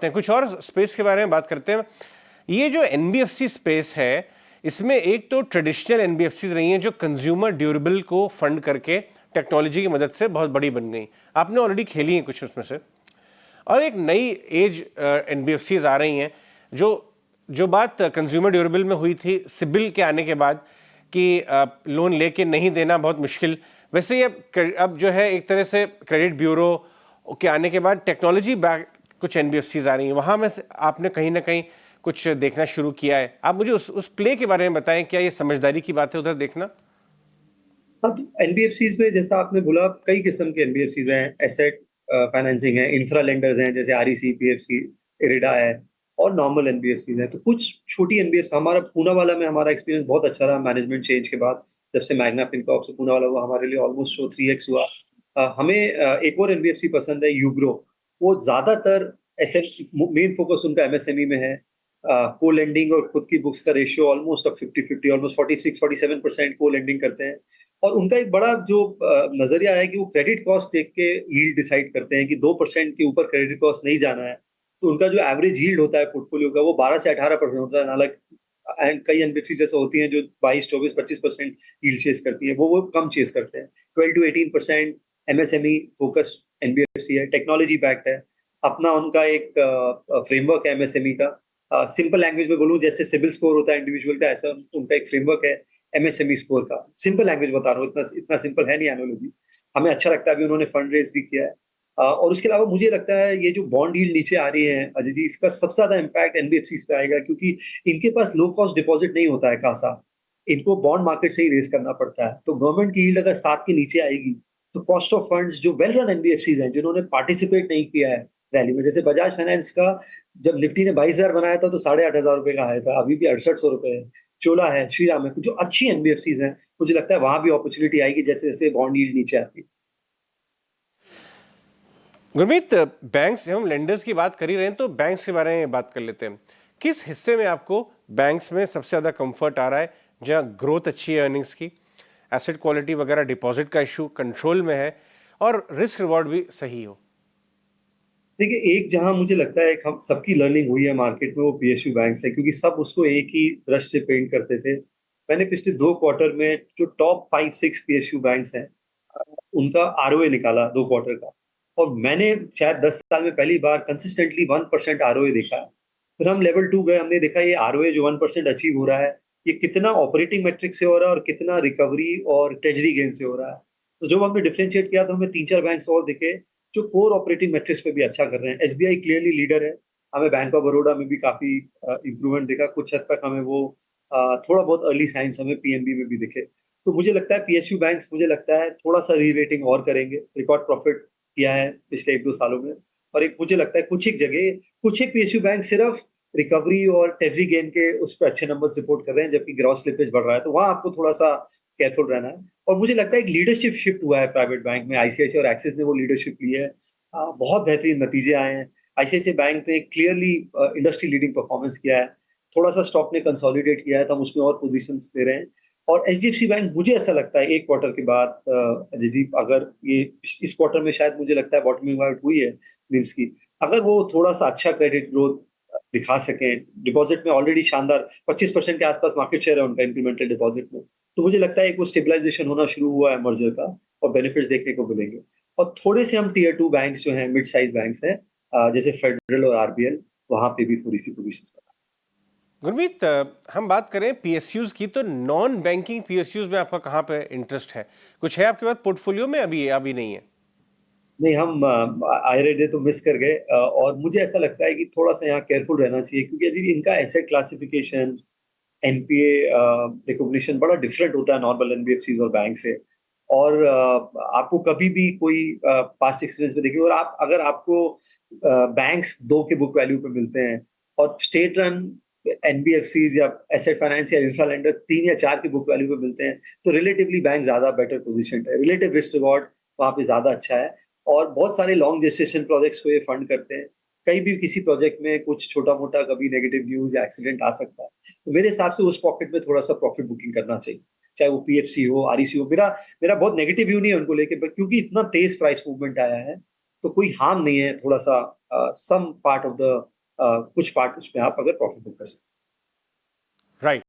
कुछ और स्पेस के बारे में बात करते हैं। ये जो एनबीएफसी स्पेस है, इसमें एक तो ट्रेडिशनल एनबीएफसीज रही हैं जो कंज्यूमर ड्यूरेबल को फंड करके टेक्नोलॉजी की मदद से बहुत बड़ी बन गई। आपने ऑलरेडी खेली हैं कुछ उसमें से। और एक नई एज एनबीएफसीज आ रही हैं जो जो बात कंज्यूमर ड्यूरेबल में हुई थी सिबिल के आने के बाद कि लोन लेके नहीं देना बहुत मुश्किल, वैसे ही अब जो है एक तरह से क्रेडिट ब्यूरो के आने के बाद टेक्नोलॉजी बैक कुछ एनबीएफसीज आ रही हैं, वहां में आपने कहीं ना कहीं कुछ देखना शुरू किया है। आप मुझे उस प्ले के बारे में बताएं, क्या ये समझदारी की बात है उधर देखना? हाँ, तो एनबीएफसीज में जैसा आपने बोला कई किस्म के एनबीएफसीज हैं। एसेट फाइनेंसिंग है, इंफ्रा लेंडर्स हैं जैसे आरईसी, पीएफसी, इरिडा है, और नॉर्मल एनबीएफसीज हैं। तो कुछ छोटी एनबीएफसी, हमारा पूना वाला में हमारा एक्सपीरियंस बहुत अच्छा रहा मैनेजमेंट चेंज के बाद। जब से मैग्ना फिनकॉर्प से पूना वाला हुआ, हमारे लिए ऑलमोस्ट 3x हुआ। हमें एक और एनबीएफसी पसंद है, यूग्रो। वो ज्यादातर एसेट, मेन फोकस उनका एमएसएमई में है। को लेंडिंग और खुद की बुक्स का रेशियो ऑलमोस्ट अब 50-50, ऑलमोस्ट 46-47% को लेंडिंग करते हैं। और उनका एक बड़ा जो नजरिया है कि वो क्रेडिट कॉस्ट देख के यील्ड डिसाइड करते हैं कि 2% के ऊपर क्रेडिट कॉस्ट नहीं जाना है। तो उनका जो एवरेज यील्ड होता है पोर्टफोलियो का, वो 12 से 18% होता है। हालांकि एंड कई एनबीएफसी जैसे होती हैं जो 22, 24, 25% यील्ड चेस करती हैं, वो कम चेस करते हैं। 12 to 18% एमएसएमई फोकस एनबीएफसी है, टेक्नोलॉजी बैक्ड है। अपना उनका एक फ्रेमवर्क है एमएसएमई का। सिंपल लैंग्वेज में बोलूं, जैसे सिबिल स्कोर होता है इंडिविजुअल का, ऐसा उनका एक फ्रेमवर्क है एमएसएमई स्कोर का। सिंपल लैंग्वेज बता रहा हूँ, इतना इतना सिंपल है नहीं एनालॉजी। हमें अच्छा लगता है, अभी उन्होंने फंड रेज भी किया है। और उसके अलावा मुझे लगता है ये जो बॉन्ड यील्ड नीचे आ रही है अजय जी, इसका सबसे ज्यादा इम्पैक्ट एनबीएफसी पे आएगा, क्योंकि इनके पास लो कॉस्ट डिपॉजिट नहीं होता है खासा। इनको बॉन्ड मार्केट से ही रेज करना पड़ता है। तो गवर्नमेंट की यील्ड अगर 7 के नीचे आएगी, तो कॉस्ट ऑफ फंड्स जो वेल रन एनबीएफसी हैं जिन्होंने पार्टिसिपेट नहीं किया है रैली में, जैसे बजाज फाइनेंस का जब निफ्टी ने 22,000 बनाया था तो 8,500 रुपए का आया था, अभी भी 6800 रुपए है। चोला है, श्रीराम है, जो अच्छी एनबीएफसीज हैं, मुझे लगता है वहां भी अपॉर्चुनिटी आएगी जैसे जैसे बॉन्ड यील्ड नीचे आती है। गुरमीत, बैंक्स, हम लेंडर्स की बात कर ही रहे हैं तो बैंक्स के बारे में बात कर लेते हैं। किस हिस्से में आपको बैंक्स में सबसे ज़्यादा कंफर्ट आ रहा है, जहाँ ग्रोथ अच्छी है अर्निंग्स की, एसेट क्वालिटी वगैरह, डिपॉजिट का इशू कंट्रोल में है और रिस्क रिवॉर्ड भी सही हो? देखिए, एक जहां मुझे लगता है हम सबकी लर्निंग हुई है मार्केट में, वो पीएसयू बैंक है, क्योंकि सब उसको एक ही ब्रश से पेंट करते थे। मैंने पिछले 2 क्वार्टर में जो टॉप 5-6 पीएसयू बैंक्स हैं, उनका आरओए निकाला 2 क्वार्टर का। और मैंने शायद 10 साल में पहली बार कंसिस्टेंटली 1% आरओए देखा है। फिर हम लेवल 2 गए, हमने देखा ये आरओए जो 1% अचीव हो रहा है, ये कितना ऑपरेटिंग मेट्रिक से हो रहा है और कितना रिकवरी और ट्रेजरी गेन से हो रहा है। तो जब हमने डिफरेंशिएट किया तो हमें 3-4 बैंक्स और दिखे जो कोर ऑपरेटिंग मेट्रिक्स पे भी अच्छा कर रहे हैं। एसबीआई क्लियरली लीडर है। हमें बैंक ऑफ बड़ौदा में भी काफी इंप्रूवमेंट दिखा, कुछ हद तक हमें वो थोड़ा बहुत अर्ली साइंस हमें पीएनबी में भी दिखे। तो मुझे लगता है पीएसयू बैंक्स, मुझे लगता है थोड़ा सा री रेटिंग और करेंगे। रिकॉर्ड प्रॉफिट किया है पिछले 1-2 सालों में। और एक मुझे लगता है कुछ एक जगह, कुछ एक पीएसयू बैंक सिर्फ रिकवरी और टेजरी गेन के उस पर अच्छे नंबर रिपोर्ट कर रहे हैं, जबकि ग्रॉस स्लिपेज बढ़ रहा है। तो वहां आपको थोड़ा सा केयरफुल रहना है। और मुझे लगता है एक लीडरशिप शिफ्ट हुआ है प्राइवेट बैंक में, आईसीआईसीआई और एक्सिस ने वो लीडरशिप ली है। बहुत बेहतरीन नतीजे आए हैं। आईसीआईसीआई बैंक ने क्लियरली इंडस्ट्री लीडिंग परफॉर्मेंस किया है। थोड़ा सा स्टॉक ने कंसोलिडेट किया है, तो हम उसमें और पोजीशंस दे रहे हैं। और एचडीएफसी बैंक, मुझे ऐसा लगता है 1 क्वार्टर के बाद अजय जी, अगर ये इस क्वार्टर में शायद मुझे लगता है बॉटमिंग आउट हुई है निम्स की, अगर वो थोड़ा सा अच्छा क्रेडिट ग्रोथ दिखा सके, डिपॉजिट में ऑलरेडी शानदार 25% के आसपास मार्केट शेयर है उनका इंक्रीमेंटल डिपॉजिट में, तो मुझे लगता है एक वो स्टेबलाइजेशन होना शुरू हुआ है मर्जर का, और बेनिफिट्स देखने को मिलेंगे। और थोड़े से हम टीयर 2 बैंक्स जो हैं, मिड साइज बैंक्स हैं, जैसे फेडरल और आरबीएल, वहां पे भी थोड़ी सी पोजीशन। गुरमीत, हम बात करें पीएसयूज की तो नॉन बैंकिंग पीएसयूज में आपका कहाँ पे इंटरेस्ट है? कुछ है आपके पास पोर्टफोलियो में? अभी नहीं है? नहीं, हम आयरे डे तो मिस कर गए। और मुझे ऐसा लगता है कि थोड़ा सा यहाँ केयरफुल रहना चाहिए, क्योंकि यदि इनका एसेट क्लासिफिकेशन, एनपीए रिकॉग्निशन बड़ा डिफरेंट होता है नॉर्मल एनबीएफसीज और बैंक से। और आपको कभी भी कोई पास्ट एक्सपीरियंस में देखिए, और आप अगर आपको बैंक्स 2 के बुक वैल्यू पे मिलते हैं और स्टेट रन एनबीएफसीज या एसेट फाइनेंस या इंफ्रा लेंडर 3 या 4 के बुक वैल्यू पे मिलते हैं, तो रिलेटिवली बैंक ज्यादा बेटर पोजिशन है। रिलेटिव रिस्क रिवॉर्ड वहाँ पे ज्यादा अच्छा है। और बहुत सारे लॉन्ग जेस्टेशन प्रोजेक्ट्स को ये फंड करते हैं। कहीं भी किसी प्रोजेक्ट में कुछ छोटा मोटा कभी नेगेटिव न्यूज या एक्सीडेंट आ सकता है, तो मेरे हिसाब से उस पॉकेट में थोड़ा सा प्रॉफिट बुकिंग करना चाहिए, चाहे वो पीएफसी हो, आरईसी हो। मेरा मेरा बहुत नेगेटिव व्यू नहीं है उनको लेके, बट क्योंकि इतना तेज प्राइस मूवमेंट आया है, तो कोई हार्म नहीं है थोड़ा सा सम पार्ट ऑफ द कुछ पार्ट उसमें आप अगर प्रॉफिटेबल कर सकते राइट।